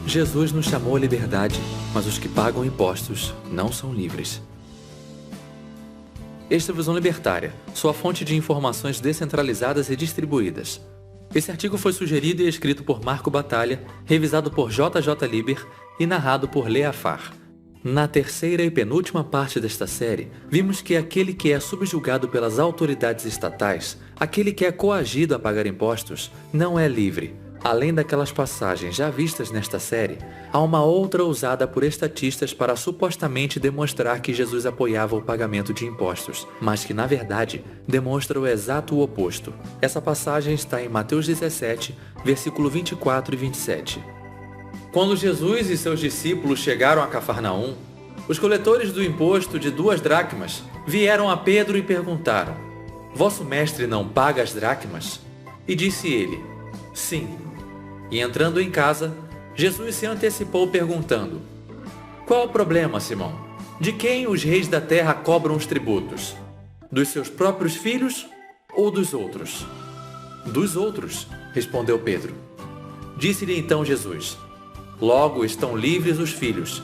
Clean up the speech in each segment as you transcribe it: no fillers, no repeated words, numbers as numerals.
Jesus nos chamou à liberdade, mas os que pagam impostos não são livres. Esta é a Visão Libertária, sua fonte de informações descentralizadas e distribuídas. Esse artigo foi sugerido e escrito por Marco Batalha, revisado por JJ Liber e narrado por Leafar. Na terceira e penúltima parte desta série, vimos que aquele que é subjugado pelas autoridades estatais, aquele que é coagido a pagar impostos, não é livre. Além daquelas passagens já vistas nesta série, há uma outra usada por estatistas para supostamente demonstrar que Jesus apoiava o pagamento de impostos, mas que na verdade demonstra o exato oposto. Essa passagem está em Mateus 17, versículo 24 e 27. Quando Jesus e seus discípulos chegaram a Cafarnaum, os coletores do imposto de 2 dracmas vieram a Pedro e perguntaram: "Vosso mestre não paga as dracmas?" E disse ele: "Sim." E entrando em casa, Jesus se antecipou perguntando: "Qual o problema, Simão? De quem os reis da terra cobram os tributos? Dos seus próprios filhos ou dos outros?" "Dos outros", respondeu Pedro. Disse-lhe então Jesus: "Logo estão livres os filhos,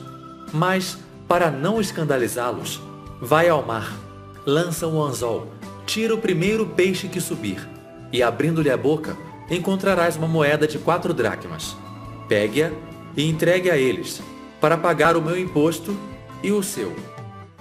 mas, para não escandalizá-los, vai ao mar, lança o anzol, tira o primeiro peixe que subir, e abrindo-lhe a boca, encontrarás uma moeda de 4 dracmas. Pegue-a e entregue a eles, para pagar o meu imposto e o seu."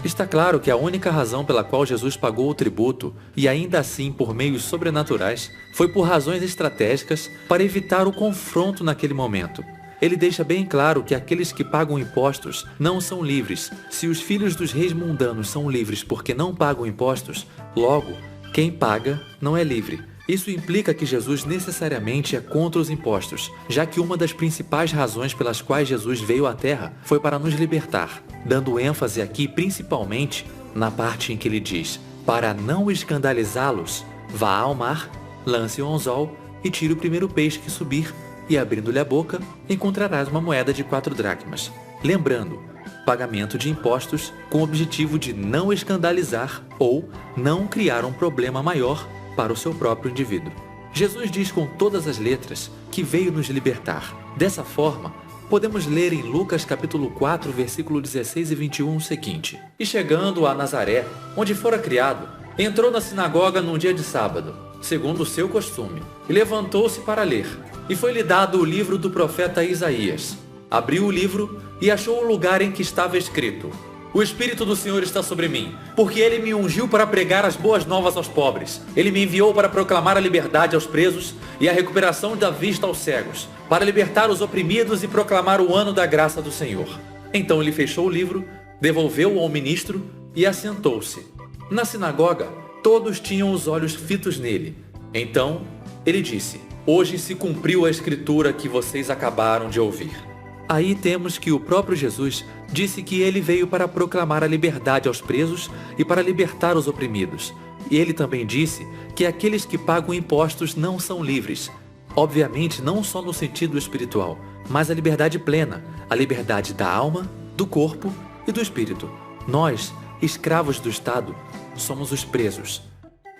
Está claro que a única razão pela qual Jesus pagou o tributo, e ainda assim por meios sobrenaturais, foi por razões estratégicas para evitar o confronto naquele momento. Ele deixa bem claro que aqueles que pagam impostos não são livres. Se os filhos dos reis mundanos são livres porque não pagam impostos, logo, quem paga não é livre. Isso implica que Jesus necessariamente é contra os impostos, já que uma das principais razões pelas quais Jesus veio à Terra foi para nos libertar, dando ênfase aqui principalmente na parte em que ele diz: "Para não escandalizá-los, vá ao mar, lance o anzol e tire o primeiro peixe que subir, e abrindo-lhe a boca, encontrarás uma moeda de 4 dracmas." Lembrando, pagamento de impostos com o objetivo de não escandalizar ou não criar um problema maior para o seu próprio indivíduo. Jesus diz com todas as letras que veio nos libertar. Dessa forma, podemos ler em Lucas capítulo 4, versículo 16 e 21 o seguinte: "E chegando a Nazaré, onde fora criado, entrou na sinagoga num dia de sábado, segundo o seu costume, e levantou-se para ler. E foi-lhe dado o livro do profeta Isaías. Abriu o livro e achou o lugar em que estava escrito: O Espírito do Senhor está sobre mim, porque Ele me ungiu para pregar as boas novas aos pobres. Ele me enviou para proclamar a liberdade aos presos e a recuperação da vista aos cegos, para libertar os oprimidos e proclamar o ano da graça do Senhor." Então ele fechou o livro, devolveu-o ao ministro e assentou-se. Na sinagoga, todos tinham os olhos fitos nele. Então ele disse: "Hoje se cumpriu a escritura que vocês acabaram de ouvir." Aí temos que o próprio Jesus disse que ele veio para proclamar a liberdade aos presos e para libertar os oprimidos. E ele também disse que aqueles que pagam impostos não são livres. Obviamente não só no sentido espiritual, mas a liberdade plena, a liberdade da alma, do corpo e do espírito. Nós, escravos do Estado, somos os presos.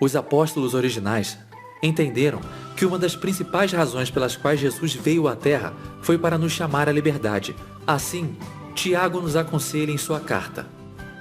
Os apóstolos originais entenderam que uma das principais razões pelas quais Jesus veio à Terra foi para nos chamar à liberdade. Assim, Tiago nos aconselha em sua carta: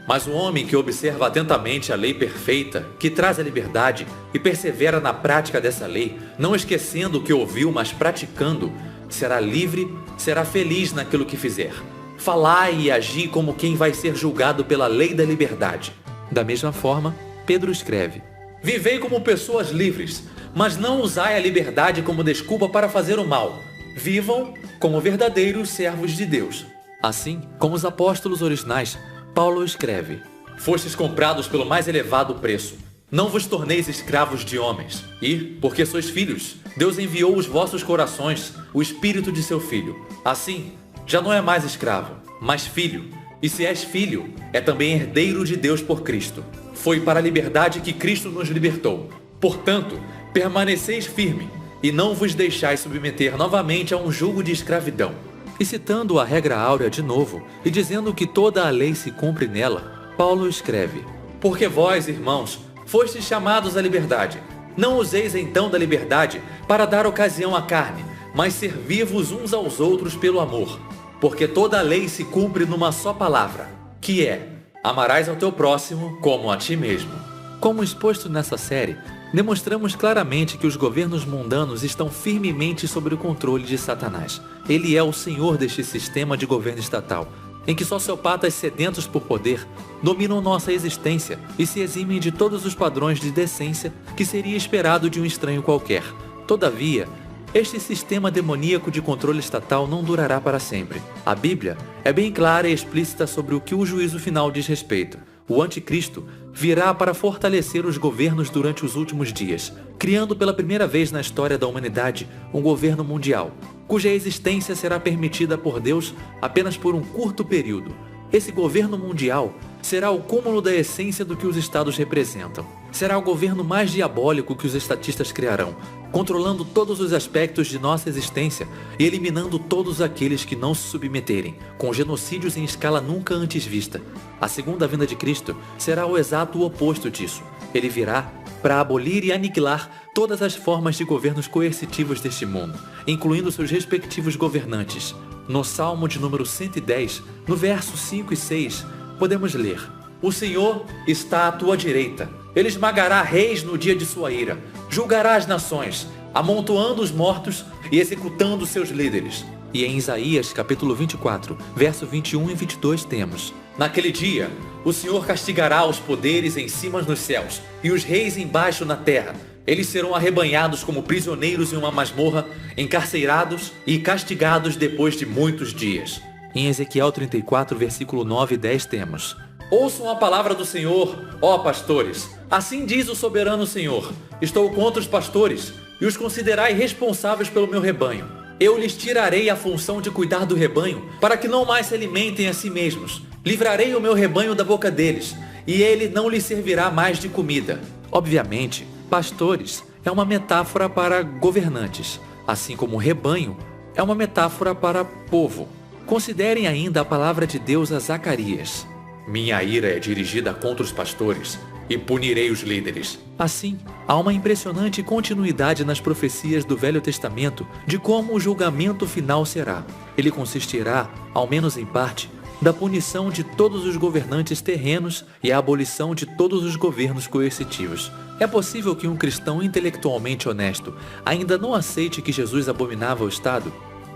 "Mas o homem que observa atentamente a lei perfeita, que traz a liberdade, e persevera na prática dessa lei, não esquecendo o que ouviu, mas praticando, será livre, será feliz naquilo que fizer. Falai e agi como quem vai ser julgado pela lei da liberdade." Da mesma forma, Pedro escreve: "Vivei como pessoas livres, mas não usai a liberdade como desculpa para fazer o mal. Vivam como verdadeiros servos de Deus." Assim como os apóstolos originais, Paulo escreve: "Fostes comprados pelo mais elevado preço. Não vos torneis escravos de homens. E, porque sois filhos, Deus enviou os vossos corações o Espírito de seu Filho. Assim, já não é mais escravo, mas filho. E se és filho, é também herdeiro de Deus por Cristo. Foi para a liberdade que Cristo nos libertou. Portanto, permaneceis firme e não vos deixais submeter novamente a um jugo de escravidão." E citando a regra áurea de novo, e dizendo que toda a lei se cumpre nela, Paulo escreve: "Porque vós, irmãos, fostes chamados à liberdade. Não useis então da liberdade para dar ocasião à carne, mas servi-vos uns aos outros pelo amor. Porque toda a lei se cumpre numa só palavra, que é: amarás ao teu próximo como a ti mesmo. Como exposto nessa série, demonstramos claramente que os governos mundanos estão firmemente sob o controle de Satanás. Ele é o senhor deste sistema de governo estatal, em que sociopatas sedentos por poder dominam nossa existência e se eximem de todos os padrões de decência que seria esperado de um estranho qualquer. Todavia, este sistema demoníaco de controle estatal não durará para sempre. A Bíblia é bem clara e explícita sobre o que o juízo final diz respeito. O anticristo virá para fortalecer os governos durante os últimos dias, criando pela primeira vez na história da humanidade um governo mundial, cuja existência será permitida por Deus apenas por um curto período. Esse governo mundial será o cúmulo da essência do que os estados representam. Será o governo mais diabólico que os estatistas criarão, controlando todos os aspectos de nossa existência e eliminando todos aqueles que não se submeterem, com genocídios em escala nunca antes vista. A segunda vinda de Cristo será o exato oposto disso. Ele virá para abolir e aniquilar todas as formas de governos coercitivos deste mundo, incluindo seus respectivos governantes. No Salmo de número 110, no verso 5 e 6, podemos ler: O Senhor está à tua direita. Ele esmagará reis no dia de sua ira. Julgará as nações, amontoando os mortos e executando seus líderes. E em Isaías, capítulo 24, verso 21 e 22 temos: Naquele dia, o Senhor castigará os poderes em cima nos céus e os reis embaixo na terra. Eles serão arrebanhados como prisioneiros em uma masmorra, encarcerados e castigados depois de muitos dias. Em Ezequiel 34, versículo 9 e 10 temos: Ouçam a palavra do Senhor, ó pastores. Assim diz o soberano Senhor: Estou contra os pastores e os considerai responsáveis pelo meu rebanho. Eu lhes tirarei a função de cuidar do rebanho, para que não mais se alimentem a si mesmos. Livrarei o meu rebanho da boca deles, e ele não lhes servirá mais de comida. Obviamente, pastores é uma metáfora para governantes, assim como rebanho é uma metáfora para povo. Considerem ainda a palavra de Deus a Zacarias: Minha ira é dirigida contra os pastores, e punirei os líderes. Assim, há uma impressionante continuidade nas profecias do Velho Testamento de como o julgamento final será. Ele consistirá, ao menos em parte, da punição de todos os governantes terrenos e a abolição de todos os governos coercitivos. É possível que um cristão intelectualmente honesto ainda não aceite que Jesus abominava o Estado?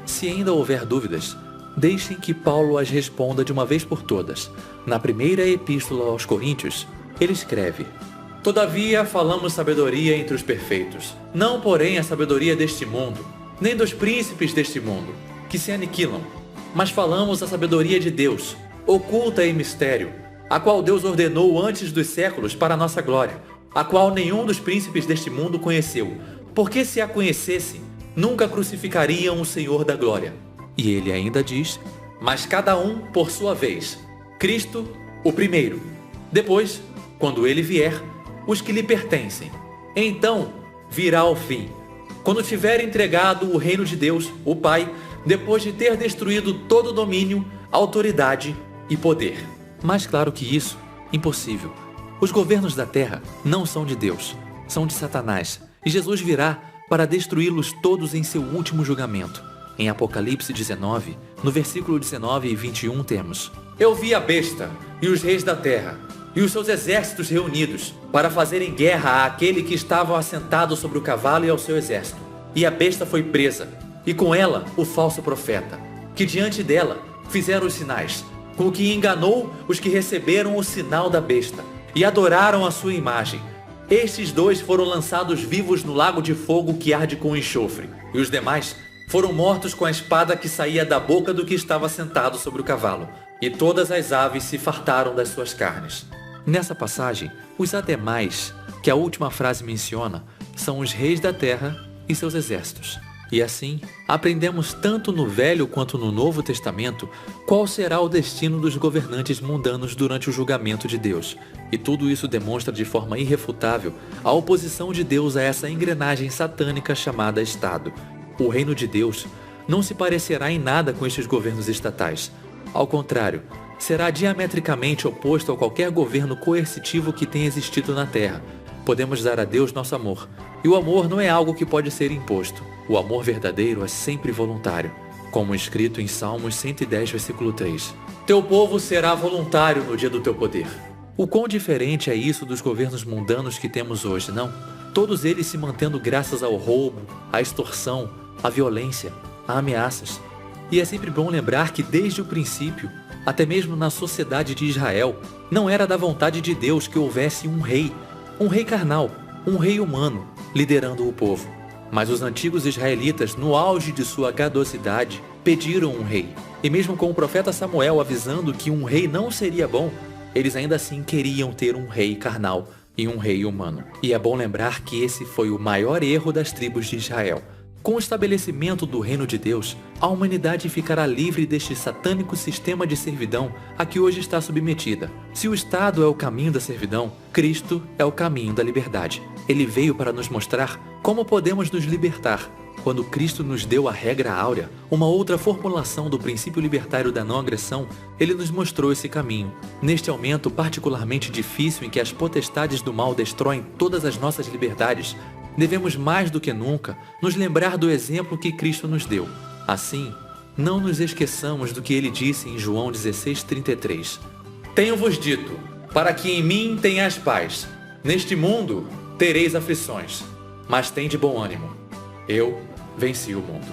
Se ainda houver dúvidas, deixem que Paulo as responda de uma vez por todas. Na primeira epístola aos Coríntios, ele escreve: Todavia falamos sabedoria entre os perfeitos, não porém a sabedoria deste mundo, nem dos príncipes deste mundo, que se aniquilam, mas falamos a sabedoria de Deus, oculta em mistério, a qual Deus ordenou antes dos séculos para a nossa glória, a qual nenhum dos príncipes deste mundo conheceu, porque se a conhecessem, nunca crucificariam o Senhor da glória. E ele ainda diz: Mas cada um por sua vez, Cristo o primeiro, depois, quando ele vier, os que lhe pertencem. Então virá o fim, quando tiver entregado o reino de Deus, o Pai, depois de ter destruído todo domínio, autoridade e poder. Mais claro que isso, impossível. Os governos da terra não são de Deus, são de Satanás, e Jesus virá para destruí-los todos em seu último julgamento. Em Apocalipse 19, no versículo 19 e 21 temos: Eu vi a besta e os reis da terra e os seus exércitos reunidos para fazerem guerra àquele que estava assentado sobre o cavalo e ao seu exército. E a besta foi presa, e com ela o falso profeta, que diante dela fizeram os sinais, com o que enganou os que receberam o sinal da besta e adoraram a sua imagem. Estes dois foram lançados vivos no lago de fogo que arde com enxofre, e os demais foram mortos com a espada que saía da boca do que estava sentado sobre o cavalo, e todas as aves se fartaram das suas carnes. Nessa passagem, os ademais, que a última frase menciona, são os reis da terra e seus exércitos. E assim, aprendemos tanto no Velho quanto no Novo Testamento qual será o destino dos governantes mundanos durante o julgamento de Deus. E tudo isso demonstra de forma irrefutável a oposição de Deus a essa engrenagem satânica chamada Estado. O reino de Deus não se parecerá em nada com estes governos estatais. Ao contrário, será diametricamente oposto a qualquer governo coercitivo que tenha existido na Terra. Podemos dar a Deus nosso amor, e o amor não é algo que pode ser imposto. O amor verdadeiro é sempre voluntário, como escrito em Salmos 110, versículo 3. Teu povo será voluntário no dia do teu poder. O quão diferente é isso dos governos mundanos que temos hoje, não? Todos eles se mantendo graças ao roubo, à extorsão, à violência, a ameaças. E é sempre bom lembrar que desde o princípio, até mesmo na sociedade de Israel, não era da vontade de Deus que houvesse um rei carnal, um rei humano, liderando o povo. Mas os antigos israelitas, no auge de sua gadosidade, pediram um rei. E mesmo com o profeta Samuel avisando que um rei não seria bom, eles ainda assim queriam ter um rei carnal e um rei humano. E é bom lembrar que esse foi o maior erro das tribos de Israel. Com o estabelecimento do reino de Deus, a humanidade ficará livre deste satânico sistema de servidão a que hoje está submetida. Se o Estado é o caminho da servidão, Cristo é o caminho da liberdade. Ele veio para nos mostrar como podemos nos libertar. Quando Cristo nos deu a regra áurea, uma outra formulação do princípio libertário da não agressão, ele nos mostrou esse caminho. Neste aumento particularmente difícil em que as potestades do mal destroem todas as nossas liberdades, devemos mais do que nunca nos lembrar do exemplo que Cristo nos deu. Assim, não nos esqueçamos do que ele disse em João 16:33. Tenho-vos dito, para que em mim tenhais paz. Neste mundo tereis aflições, mas tende bom ânimo. Eu venci o mundo.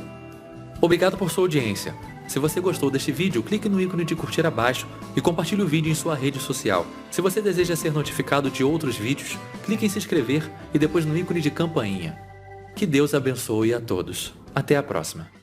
Obrigado por sua audiência. Se você gostou deste vídeo, clique no ícone de curtir abaixo e compartilhe o vídeo em sua rede social. Se você deseja ser notificado de outros vídeos, clique em se inscrever e depois no ícone de campainha. Que Deus abençoe a todos. Até a próxima.